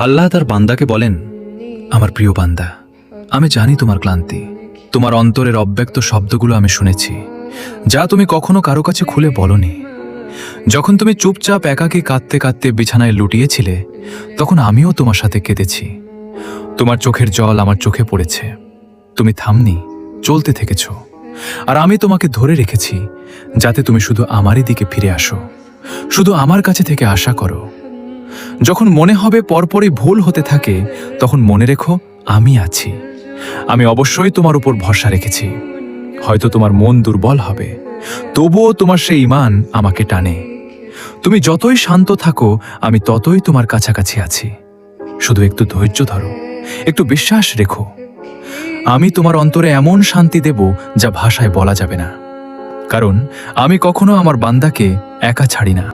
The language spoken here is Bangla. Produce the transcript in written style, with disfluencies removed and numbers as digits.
আল্লাহ তার বান্দাকে বলেন, আমার প্রিয় বান্দা, আমি জানি তোমার ক্লান্তি, তোমার অন্তরের অব্যক্ত শব্দগুলো আমি শুনেছি, যা তুমি কখনো কারো কাছে খুলে বলনি। যখন তুমি চুপচাপ একাকী কাঁদতে কাঁদতে বিছানায় লুটিয়েছিলে, তখন আমিও তোমার সাথে কেঁদেছি। তোমার চোখের জল আমার চোখে পড়েছে, তুমি থামনি, চলতে থেকেছ। আর আমি তোমাকে ধরে রেখেছি, যাতে তুমি শুধু আমারই দিকে ফিরে আসো, শুধু আমার কাছে থেকে আশা করো। যখন মনে হবে পরপরই ভুল হতে থাকে, তখন মনে রেখো আমি আছি। আমি অবশ্যই তোমার উপর ভরসা রেখেছি। হয়তো তোমার মন দুর্বল হবে, তবুও তোমার সেই ঈমান আমাকে টানে। তুমি যতই শান্ত থাকো, আমি ততই তোমার কাছাকাছি আছি। শুধু একটু ধৈর্য ধরো, একটু বিশ্বাস রেখো। আমি তোমার অন্তরে এমন শান্তি দেব যা ভাষায় বলা যাবে না, কারণ আমি কখনো আমার বান্দাকে একা ছাড়ি না।